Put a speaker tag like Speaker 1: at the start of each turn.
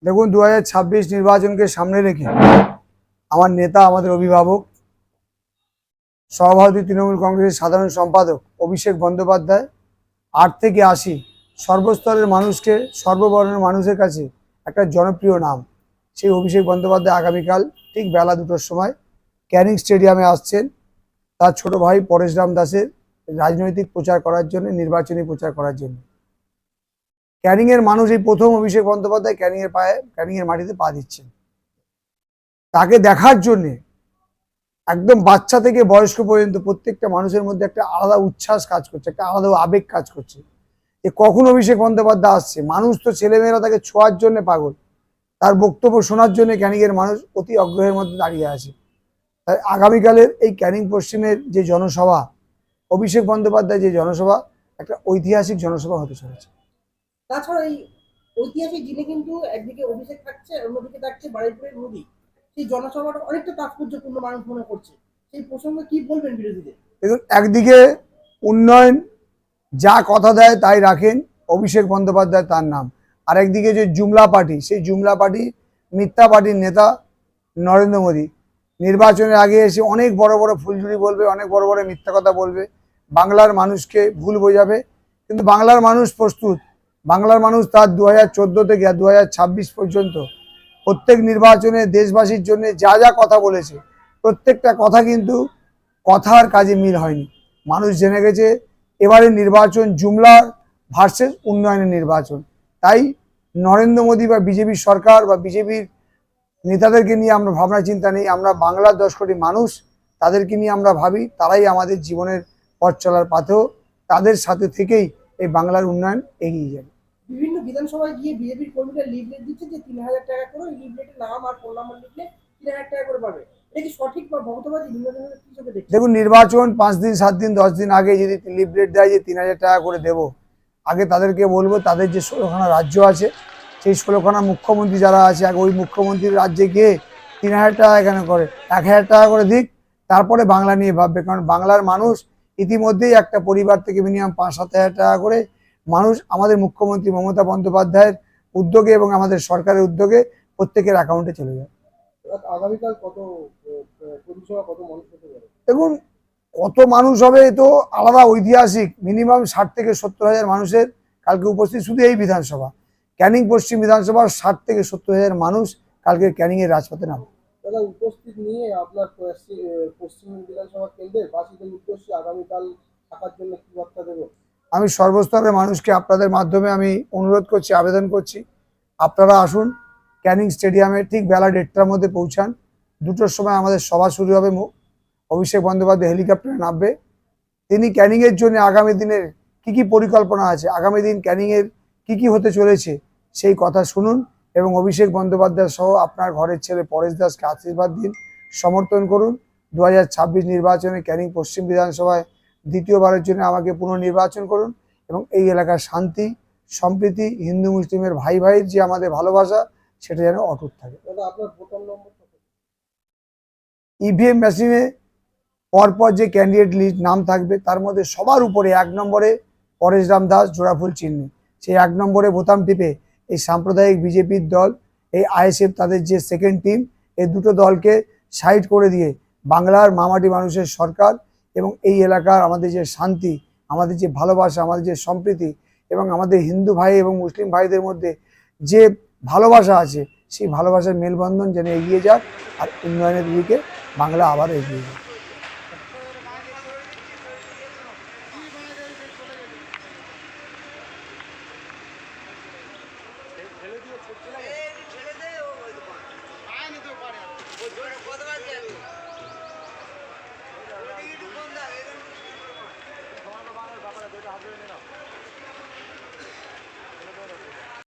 Speaker 1: দেখুন 2026 নির্বাচনকে সামনে রেখে আমার নেতা, আমাদের অভিভাবক, সভাপতি তৃণমূল কংগ্রেসের সাধারণ সম্পাদক অভিষেক বন্দ্যোপাধ্যায় 8 থেকে 80 সর্বস্তরের মানুষকে, সর্ববর্ণের মানুষের কাছে একটা জনপ্রিয় নাম। সেই অভিষেক বন্দ্যোপাধ্যায় আগামীকাল ঠিক বেলা 2টোর সময় ক্যানিং স্টেডিয়ামে আসছেন তার ছোট ভাই পরেশরাম দাসের রাজনৈতিক প্রচার করার জন্য, নির্বাচনী প্রচার করার জন্য। ক্যানিংয়ের মানুষ এই প্রথম অভিষেক বন্দ্যোপাধ্যায় ক্যানিংয়ের মাটিতে পা দিচ্ছেন। তাকে দেখার জন্যে একদম বাচ্চা থেকে বয়স্ক পর্যন্ত প্রত্যেকটা মানুষের মধ্যে একটা আলাদা উচ্ছ্বাস কাজ করছে, একটা আলাদা আবেগ কাজ করছে যে কখন অভিষেক বন্দ্যোপাধ্যায় আসছে। মানুষ তো, ছেলেমেয়েরা তাকে ছোঁয়ার জন্য পাগল, তার বক্তব্য শোনার জন্য ক্যানিংয়ের মানুষ অতি আগ্রহের মধ্যে দাঁড়িয়ে আছে। তাই আগামীকালের এই ক্যানিং পশ্চিমের যে জনসভা, অভিষেক বন্দ্যোপাধ্যায় যে জনসভা, একটা ঐতিহাসিক জনসভা হতে চলেছে।
Speaker 2: তাছাড়া এই ঐতিহাসিক দিনে কিন্তু একদিকে অভিষেক থাকছে, অন্যদিকে থাকছে বারুইপুরের নদী। সেই জনসভাটা অনেকটা তাৎপর্যপূর্ণ মানুষ মনে করছে। সেই প্রসঙ্গে কি বলবেন বিরোধীদের?
Speaker 1: দেখুন, একদিকে উন্নয়ন, যা কথা দেয় তাই রাখেন অভিষেক বন্দ্যোপাধ্যায় তার নাম, আর একদিকে যে জুমলা পার্টি, সেই জুমলা পার্টি, মিথ্যা পার্টির নেতা নরেন্দ্র মোদী নির্বাচনের আগে এসে অনেক বড় বড় ফুলঝুরি বলবে, অনেক বড় বড় মিথ্যা কথা বলবে, বাংলার মানুষকে ভুল বোঝাবে। কিন্তু বাংলার মানুষ প্রস্তুত। বাংলার মানুষ তার 2014 থেকে 2026 পর্যন্ত প্রত্যেক নির্বাচনে দেশবাসীর জন্য যা যা কথা বলেছে, প্রত্যেকটা কথা কিন্তু কথার কাজে মিল হয়নি। মানুষ জেনে গেছে এবারে নির্বাচন জুমলার ভার্সেস উন্নয়নের নির্বাচন। তাই নরেন্দ্র মোদী বা বিজেপি সরকার বা বিজেপির নেতাদেরকে নিয়ে আমরা ভাবনা চিন্তা নেই। আমরা বাংলার 10 কোটি মানুষ, তাদেরকে নিয়ে আমরা ভাবি। তারাই আমাদের জীবনের পথ চলার পাথেও, তাদের সাথে থেকেই এই বাংলার উন্নয়ন এগিয়ে যাবে।
Speaker 2: বিভিন্ন বিধানসভায় গিয়ে বিজেপির কর্মীরা লিফলেট দিচ্ছে যে 3000 টাকা করে, লিফলেটের নাম আর ফোন নাম্বার লিখলে 3000 টাকা করে পাবে। এটা কি সঠিক বা ভৌতবাদী? নির্বাচনের কি চোখে দেখছেন?
Speaker 1: দেখুন, নির্বাচন 5 দিন 7 দিন 10 দিন আগে যদি লিফলেট দেয় যে 3000 টাকা করে দেব, আগে তাদেরকে বলবো তাদের যে 16খানা রাজ্য আছে, সেই 16খানা মুখ্যমন্ত্রী যারা আছে, আগে ওই মুখ্যমন্ত্রীর রাজ্যে গিয়ে 3000 টাকা কেন করে, 1000 টাকা করে দিক, তারপরে বাংলা নিয়ে ভাববে। কারণ বাংলার মানুষ ইতিমধ্যেই একটা পরিবার থেকে মিনিমাম 5-7 হাজার টাকা করে মানুষ আমাদের মুখ্যমন্ত্রী মমতা বন্দ্যোপাধ্যায়ের উদ্যোগে এবং আমাদের সরকারের উদ্যোগে প্রত্যেকের অ্যাকাউন্টে চলে যায়।
Speaker 2: আগামীকাল কত পরিষেবা, কত মানুষ হতে পারে?
Speaker 1: দেখুন, কত মানুষ হবে এ তো আলাদা ঐতিহাসিক। মিনিমাম 60 থেকে 70 হাজার মানুষের কালকে উপস্থিত, শুধু এই বিধানসভা ক্যানিং পশ্চিম বিধানসভার 60 থেকে 70 হাজার মানুষ কালকে ক্যানিংয়ের রাজপথে নামবে।
Speaker 2: দাদা, উপস্থিত নিয়ে আপনার পশ্চিম বিধানসভা কেন্দ্রের বাসীদের উদ্দেশ্যে আগামীকাল থাকার জন্য কি বার্তা দেবেন?
Speaker 1: আমি সর্বস্তরের মানুষকে আপনাদের মাধ্যমে আমি অনুরোধ করছি, আবেদন করছি, আপনারা আসুন ক্যানিং স্টেডিয়ামে। ঠিক বেলা 1:30টার মধ্যে পৌঁছান। 2টোর সময় আমাদের সভা শুরু হবে। অভিষেক বন্দ্যোপাধ্যায় হেলিকপ্টারে নামবে। তিনি ক্যানিংয়ের জন্য আগামী দিনের কি কি পরিকল্পনা আছে, আগামী দিন ক্যানিংয়ের কি কি হতে চলেছে, সেই কথা শুনুন এবং অভিষেক বন্দ্যোপাধ্যায় সহ আপনার ঘরের ছেলে পরেশ দাসকে আশীর্বাদ দিন, সমর্থন করুন। 2026 নির্বাচনে ক্যানিং পশ্চিম বিধানসভায় দ্বিতীয়বারের জন্য আমাকে পুনর্নির্বাচন করুন এবং এই এলাকার শান্তি, সম্প্রীতি, হিন্দু মুসলিমের ভাই ভাইয়ের যে আমাদের ভালোবাসা, সেটা যেন অটুট থাকে।
Speaker 2: আপনার ভোটার নম্বর?
Speaker 1: ইভিএম মেশিনে পরপর যে ক্যান্ডিডেট লিস্ট নাম থাকবে, তার মধ্যে সবার উপরে 1 নম্বরে পরেশরাম দাস জোড়াফুল চিহ্নে, সেই 1 নম্বরে বোতাম টিপে এই সাম্প্রদায়িক বিজেপির দল, এই আইএসএফ, তাদের যে সেকেন্ড টিম, এই দুটো দলকে সাইড করে দিয়ে বাংলার মামাটি মানুষের সরকার এবং এই এলাকার আমাদের যে শান্তি, আমাদের যে ভালোবাসা, আমাদের যে সম্প্রীতি এবং আমাদের হিন্দু ভাই এবং মুসলিম ভাইদের মধ্যে যে ভালোবাসা আছে, সেই ভালোবাসার মেলবন্ধন যেন এগিয়ে যাক আর উন্নয়নের দিকে বাংলা আবার এগিয়ে যাক।
Speaker 3: ব্যাপারে